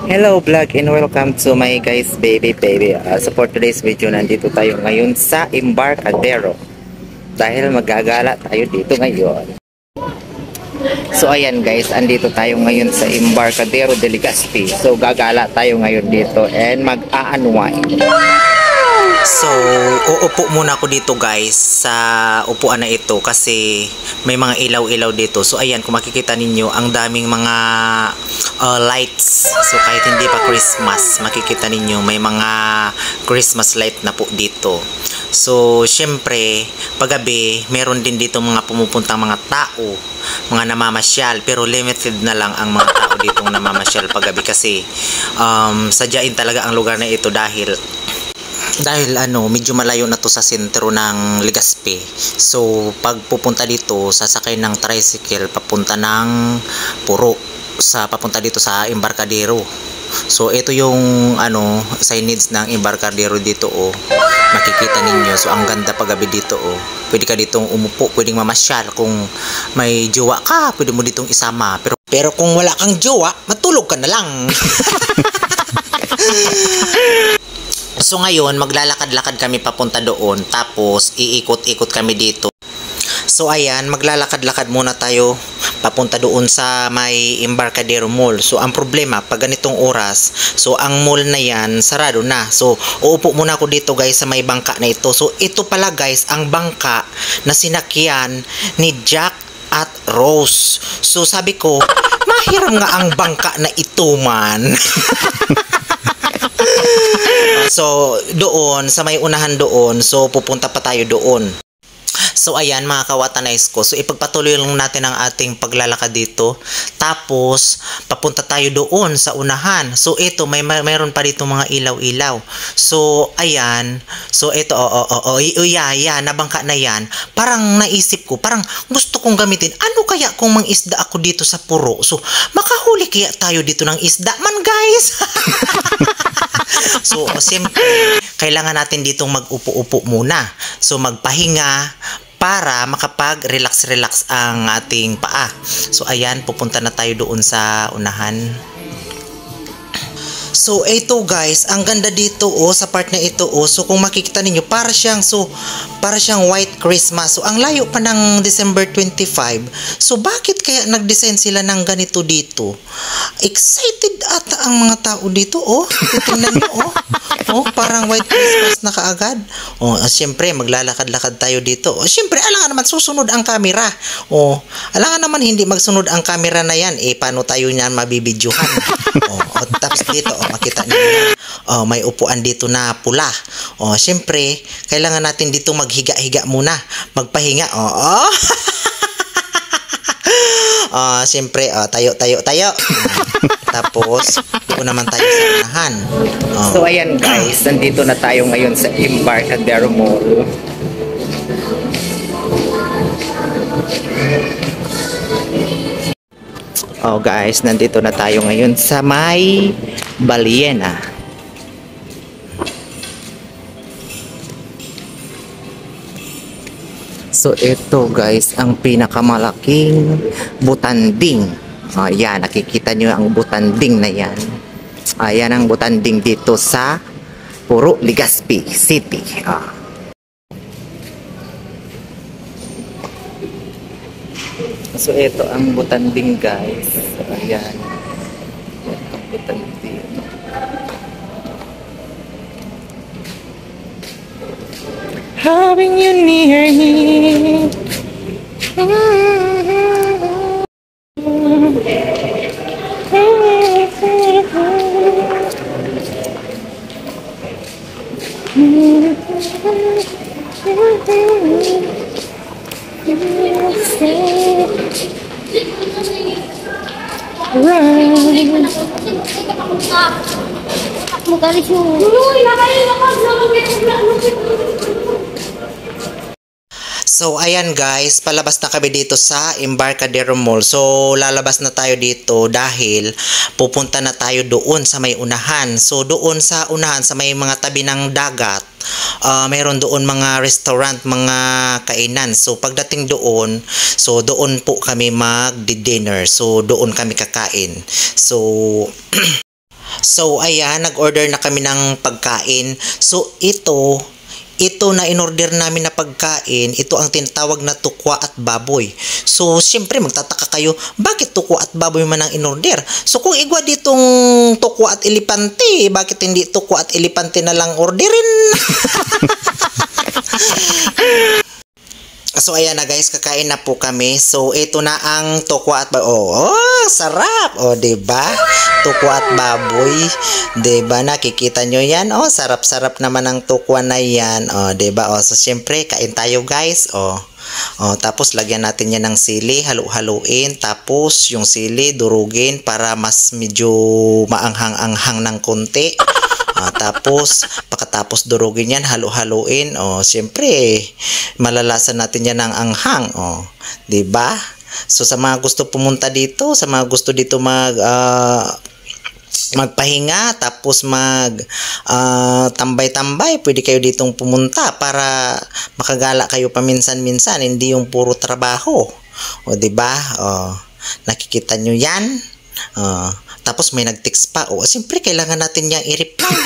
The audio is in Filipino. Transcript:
Hello vlog and welcome to my guys baby. So for today's video, nandito tayo ngayon sa Embarcadero dahil magagala tayo dito ngayon. So ayan guys, andito tayo ngayon sa Embarcadero de Legazpi. So gagala tayo ngayon dito and mag-a-unwind. So, uupo muna ako dito guys sa upuan na ito kasi may mga ilaw-ilaw dito. So, ayan, kung makikita ninyo, ang daming mga lights. So, kahit hindi pa Christmas, makikita ninyo, may mga Christmas light na po dito. So, syempre, paggabi, meron din dito mga pumupuntang mga tao, mga namamasyal. Pero limited na lang ang mga tao dito namamasyal paggabi kasi sadyain talaga ang lugar na ito dahil medyo malayo na to sa sentro ng Legazpi. So pag pupunta dito, sasakay ng tricycle papunta ng Puro, papunta dito sa Embarcadero. So ito yung signage ng Embarcadero dito makikita ninyo. So ang ganda paggabi dito Pwede ka ditong umupo, pwedeng mamasyal. Kung may jowa ka, pwede mo ditong isama. Pero kung wala kang jowa, matulog ka na lang. So ngayon, maglalakad-lakad kami papunta doon, tapos iikot-ikot kami dito. So ayan, maglalakad-lakad muna tayo papunta doon sa may Embarcadero Mall. So ang problema, pag ganitong oras, so ang mall na yan, sarado na. So uupo muna ako dito guys sa may bangka na ito. So ito pala guys, ang bangka na sinakyan ni Jack at Rose. So sabi ko, mahiram nga ang bangka na ito man. So doon sa may unahan doon, so pupunta pa tayo doon. So ayan mga kawatanays ko, so ipagpatuloy lang natin ang ating paglalakad dito. Tapos papunta tayo doon sa unahan. So ito mayroon pa dito mga ilaw-ilaw. So ayan, so ito nabangka na yan. Parang naisip ko, parang gusto kong gamitin. Ano kaya kung mangisda ako dito sa Puro? So makahuli kaya tayo dito ng isda man guys. So siyempre kailangan natin ditong mag-upo-upo muna. So magpahinga para makapag-relax ang ating paa. So ayan, pupunta na tayo doon sa unahan. So ito guys, ang ganda dito sa part na ito So kung makikita ninyo, para siyang White Christmas. So ang layo pa ng December 25. So bakit kaya nag-design sila ng ganito dito? Excited ata ang mga tao dito Titingnan niyo parang White Christmas na kaagad. Siyempre maglalakad-lakad tayo dito. Siyempre alangan naman susunod ang camera. Alangan naman hindi magsunod ang camera na yan. Paano tayo niyan mabibidyohan? Tapos dito makita niyo may upuan dito na pula. Siyempre kailangan natin dito maghiga-higa muna, magpahinga. Siyempre tayo. Tapos doon naman tayo sa unahan. So ayan guys, nandito na tayo ngayon sa Embarcadero Mall. Guys, nandito na tayo ngayon sa may Baliena. So ito guys, ang pinakamalaking butanding. Ayan, nakikita nyo ang butanding na yan. Ayan ang butanding dito sa Puro, Legazpi City. So ito ang butanding guys. Ayan. Ito ang butanding. Having you near me. So ayan guys, palabas na kami dito sa Embarcadero Mall. So lalabas na tayo dito dahil pupunta na tayo doon sa may unahan. So doon sa unahan, sa may mga tabi ng dagat, mayroon doon mga restaurant, mga kainan. So pagdating doon, so doon po kami mag-dinner. So doon kami kakain. So So, ayan, nag-order na kami ng pagkain. So, ito na in-order namin na pagkain, ito ang tinatawag na tukwa at baboy. So, siyempre, magtataka kayo, bakit tukwa at baboy man ang in-order? So, kung igwa ditong tukwa at elepante, bakit hindi tukwa at elepante na lang orderin? So, ayan na guys, kakain na po kami. So, ito na ang tukwa at baboy. Oh, sarap! O, diba? Tukwa at baboy. Diba? Nakikita nyo yan? Oh, sarap-sarap naman ang tukwa na yan. O, diba? O, so, syempre, kain tayo guys. O, tapos, lagyan natin yan ng sili. Halu-haluin. Tapos, yung sili, durugin para mas medyo maanghang-anghang ng konti. Tapos, pagkatapos durugin yan, halu-haluin. Siyempre, malalasan natin yan ng anghang. Diba? So, sa mga gusto pumunta dito, sa mga gusto dito magpahinga, tapos tambay-tambay, pwede kayo ditong pumunta para makagala kayo paminsan-minsan, hindi yung puro trabaho. Diba? Nakikita nyo yan? Tapos may nag-text pa. Siyempre, kailangan natin niyang i-reply.